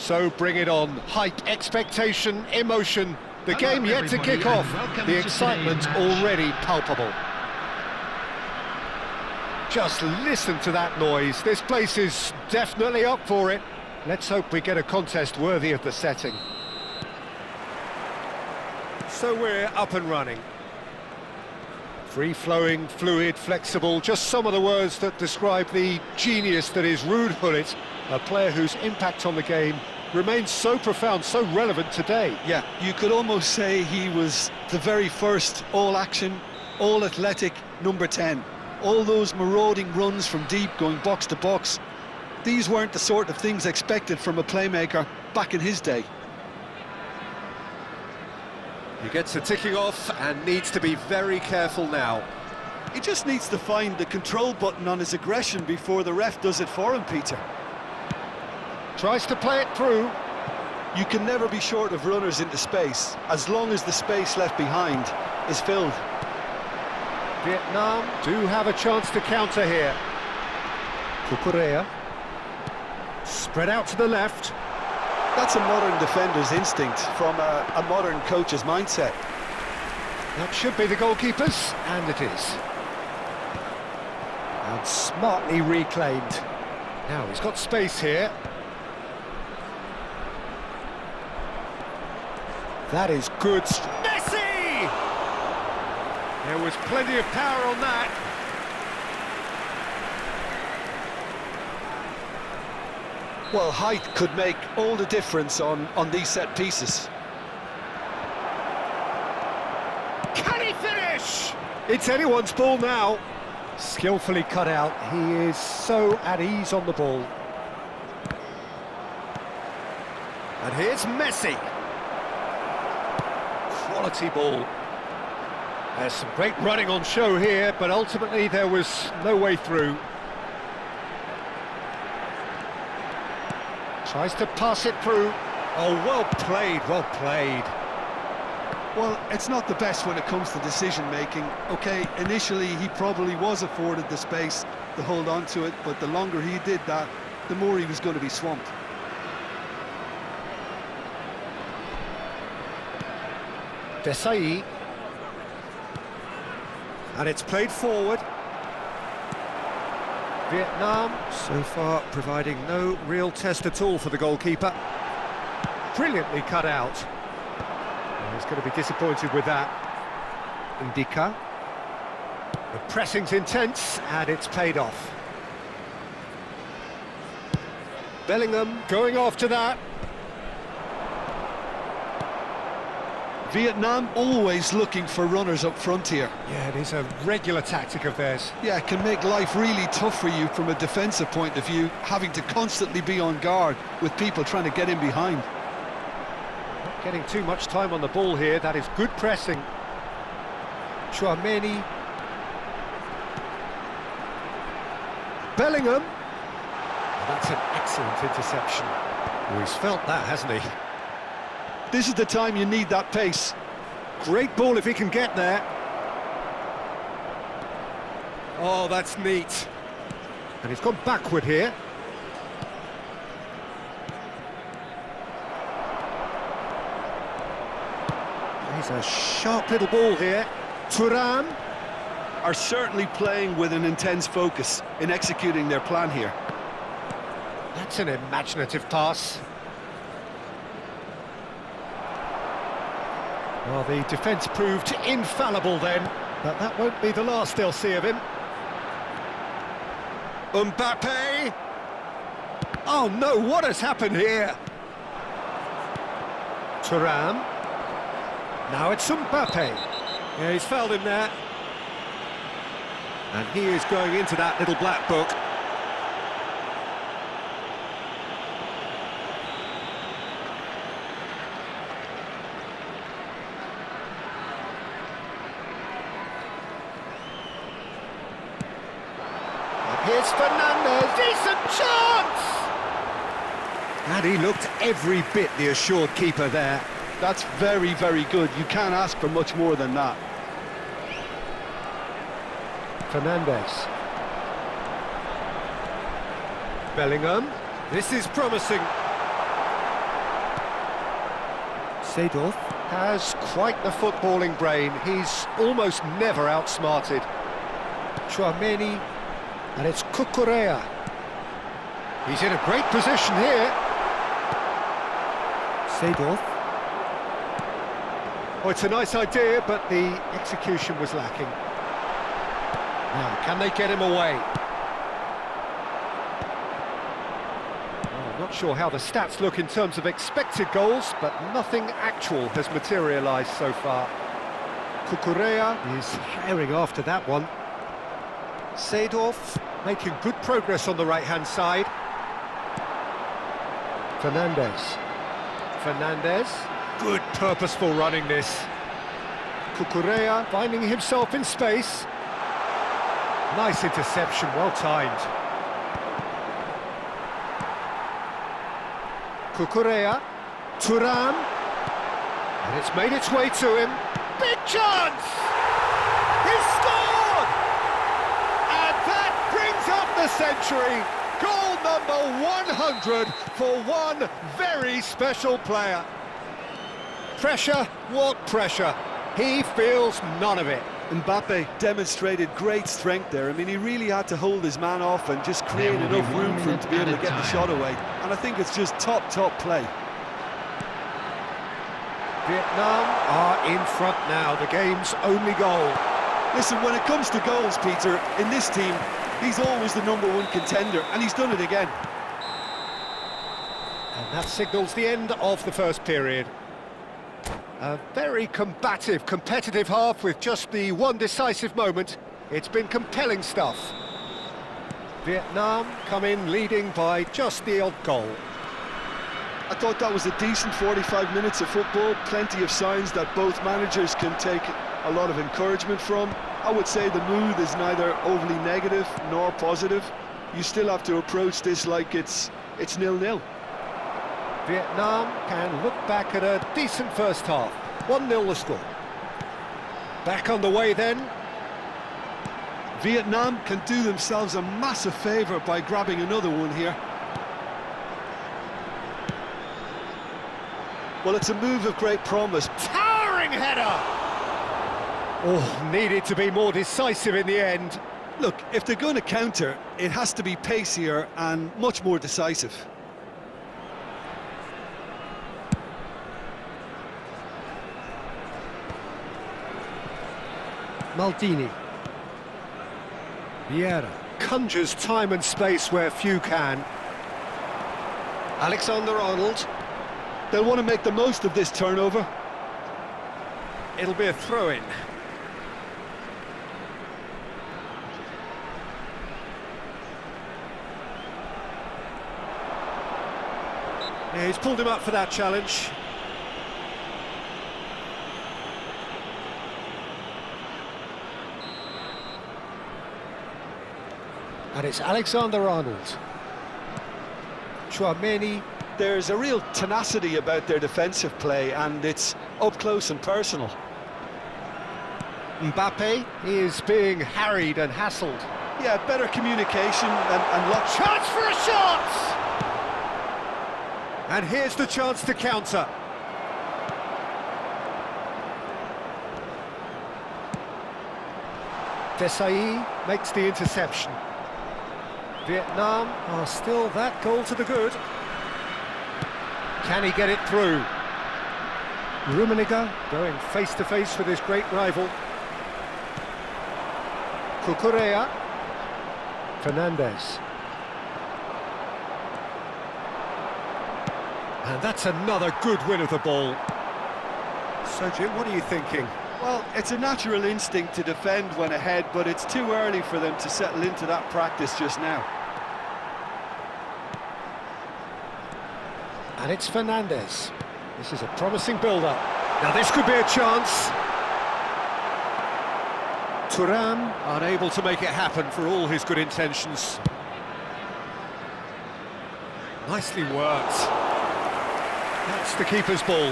So bring it on. Height, expectation, emotion. The game yet to kick off. The excitement already palpable. Just listen to that noise. This place is definitely up for it. Let's hope we get a contest worthy of the setting. So we're up and running. Free-flowing, fluid, flexible, just some of the words that describe the genius that is Ruud Gullit, a player whose impact on the game remains so profound, so relevant today. Yeah, you could almost say he was the very first all-action, all-athletic number 10. All those marauding runs from deep going box to box, these weren't the sort of things expected from a playmaker back in his day. He gets the ticking off and needs to be very careful now. He just needs to find the control button on his aggression before the ref does it for him, Peter. Tries to play it through. You can never be short of runners into space, as long as the space left behind is filled. Vietnam do have a chance to counter here. Cucurella. Spread out to the left. That's a modern defender's instinct from a modern coach's mindset. That should be the goalkeeper's, and it is. And smartly reclaimed. Now he's got space here. That is good. Messi! There was plenty of power on that. Well, height could make all the difference on these set pieces. Can he finish? It's anyone's ball now. Skillfully cut out. He is so at ease on the ball. And here's Messi. Quality ball. There's some great running on show here, but ultimately there was no way through. Tries to pass it through. Oh, well played, well played. Well, it's not the best when it comes to decision-making. OK, initially he probably was afforded the space to hold on to it, but the longer he did that, the more he was going to be swamped. Desai. And it's played forward. Vietnam, so far, providing no real test at all for the goalkeeper. Brilliantly cut out. Oh, he's going to be disappointed with that. Indica. The pressing's intense, and it's paid off. Bellingham going after that. Vietnam always looking for runners up front here. Yeah, it is a regular tactic of theirs. Yeah, it can make life really tough for you from a defensive point of view, having to constantly be on guard with people trying to get in behind. Not getting too much time on the ball here. That is good pressing. Chouameni. Bellingham. That's an excellent interception. Oh, he's felt that, hasn't he? This is the time you need that pace. Great ball if he can get there. Oh, that's neat. And he's gone backward here. He's a sharp little ball here. Thuram are certainly playing with an intense focus in executing their plan here. That's an imaginative pass. Well, the defence proved infallible then, but that won't be the last they'll see of him. Mbappe! Oh no, what has happened here? Thuram. Now it's Mbappe. Yeah, he's fouled him there. And he is going into that little black book. Here's Fernandes, decent chance! And he looked every bit the assured keeper there. That's very, very good. You can't ask for much more than that. Fernandes. Bellingham. This is promising. Seedorf has quite the footballing brain. He's almost never outsmarted. Chouameni, and it's Cucurella. He's in a great position here. Seedorf. Oh, it's a nice idea, but the execution was lacking. Now, can they get him away? Not sure how the stats look in terms of expected goals, but nothing actual has materialised so far. Cucurella is herring after that one. Seedorf making good progress on the right-hand side. Fernandez. Good purposeful running this. Cucurella finding himself in space. Nice interception, well timed. Cucurella, Thuram, and it's made its way to him. Big chance! He's scored! And that brings up the century. Goal number 100 for one very special player. Pressure, what pressure? He feels none of it. Mbappe demonstrated great strength there. I mean, he really had to hold his man off and just create enough room for him to be able to get the shot away. And I think it's just top play. Vietnam are in front now, the game's only goal. Listen, when it comes to goals, Peter, in this team, he's always the #1 contender, and he's done it again. And that signals the end of the first period. A very combative, competitive half with just the one decisive moment. It's been compelling stuff. Vietnam come in leading by just the odd goal. I thought that was a decent 45 minutes of football, plenty of signs that both managers can take a lot of encouragement from. I would say the mood is neither overly negative nor positive. You still have to approach this like it's 0-0. Vietnam can look back at a decent first half. 1-0 the score. Back on the way then. Vietnam can do themselves a massive favour by grabbing another one here. Well, it's a move of great promise. Towering header! Oh, needed to be more decisive in the end. Look, if they're going to counter, it has to be pacier and much more decisive. Maldini. Vieira conjures time and space where few can. Alexander-Arnold. They'll want to make the most of this turnover. It'll be a throw-in. Yeah, he's pulled him up for that challenge. And it's Alexander-Arnold. Chouameni. There's a real tenacity about their defensive play, and it's up close and personal. Mbappe is being harried and hassled. Yeah, better communication and luck. Chance for a shot! And here's the chance to counter. Desai makes the interception. Vietnam are still that goal to the good. Can he get it through? Rummenigge going face-to-face with his great rival. Cucurella. Fernandez. And that's another good win of the ball. So, Jim, what are you thinking? Well, it's a natural instinct to defend when ahead, but it's too early for them to settle into that practice just now. And it's Fernandez. This is a promising build-up. Now this could be a chance. Thuram unable to make it happen for all his good intentions. Nicely worked. That's the keeper's ball.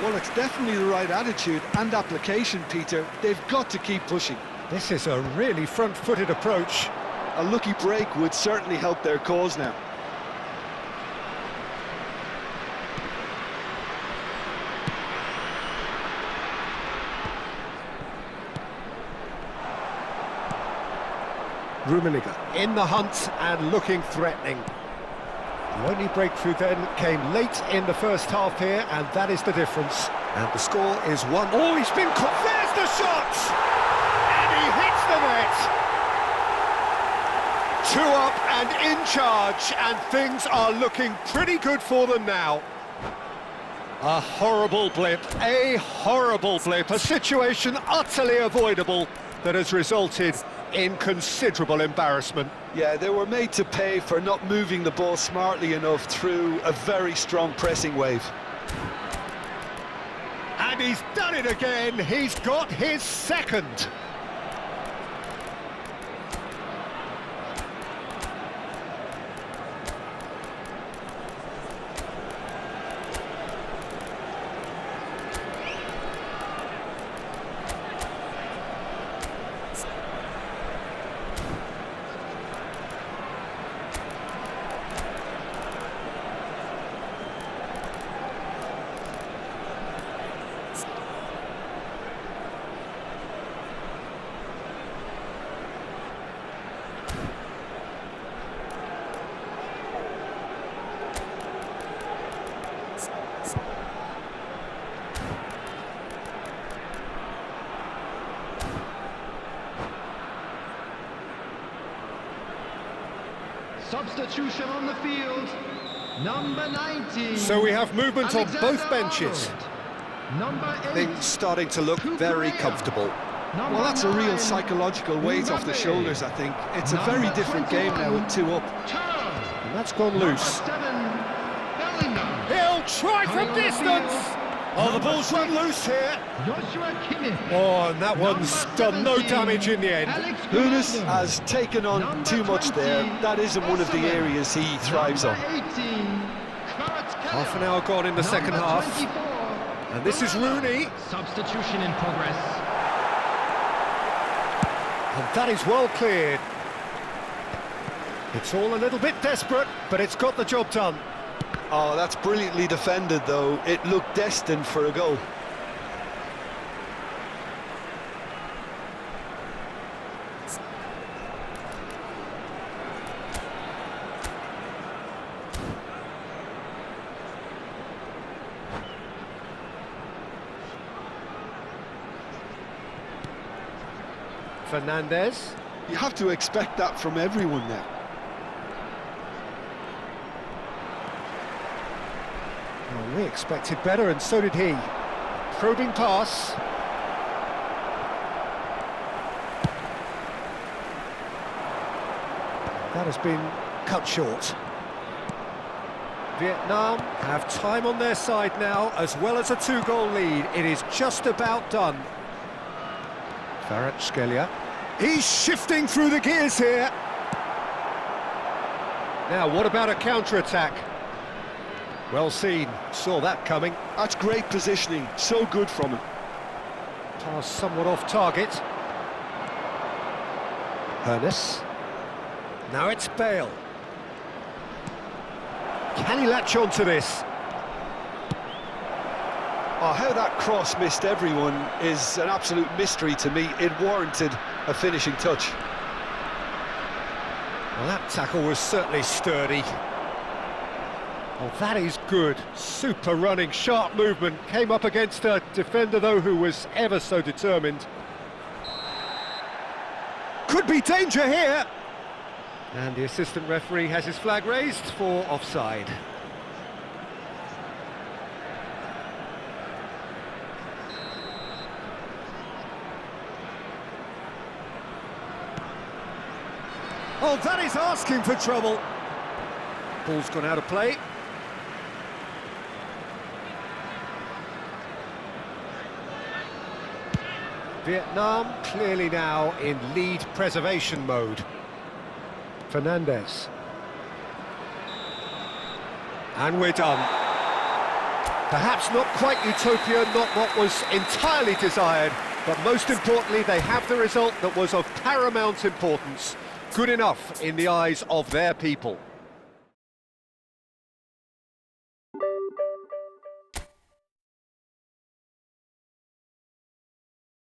Well, it's definitely the right attitude and application, Peter. They've got to keep pushing. This is a really front-footed approach. A lucky break would certainly help their cause now. Rummenigge in the hunt and looking threatening. The only breakthrough then came late in the first half here, and that is the difference. And the score is 1. Oh, he's been caught. There's the shot! And he hits the net! 2 up and in charge, and things are looking pretty good for them now. A horrible blip, a situation utterly avoidable that has resulted in considerable embarrassment. Yeah, they were made to pay for not moving the ball smartly enough through a very strong pressing wave. And he's done it again, he's got his second. Substitution on the field, number 19. So we have movement on both benches. Number 8. Things starting to look very comfortable. Well, that's a real psychological weight off the shoulders, I think. It's a very different game now with 2 up. And that's gone loose. Bellingham. He'll try from distance! Oh, the ball's run loose here. Oh, and that one's done no damage in the end. Nunes has taken on too much there. That isn't one of the areas he thrives on. Half an hour gone in the second half. And this is Rooney. Substitution in progress. And that is well cleared. It's all a little bit desperate, but it's got the job done. Oh, that's brilliantly defended, though. It looked destined for a goal. Fernandez. You have to expect that from everyone now. Well, we expected better, and so did he. Probing pass. That has been cut short. Vietnam have time on their side now, as well as a 2-goal lead. It is just about done. Kvaratskhelia. He's shifting through the gears here. Now, what about a counter-attack? Well seen, saw that coming. That's great positioning, so good from him. Pass somewhat off target. Hernes. Now it's Bale. Can he latch on to this? Oh, how that cross missed everyone is an absolute mystery to me. It warranted a finishing touch. Well, that tackle was certainly sturdy. Oh, that is good. Super running, sharp movement. Came up against a defender, though, who was ever so determined. Could be danger here. And the assistant referee has his flag raised for offside. Oh, that is asking for trouble. Ball's gone out of play. Vietnam clearly now in lead preservation mode. Fernandez. And we're done. Perhaps not quite utopia, not what was entirely desired, but most importantly, they have the result that was of paramount importance. Good enough in the eyes of their people.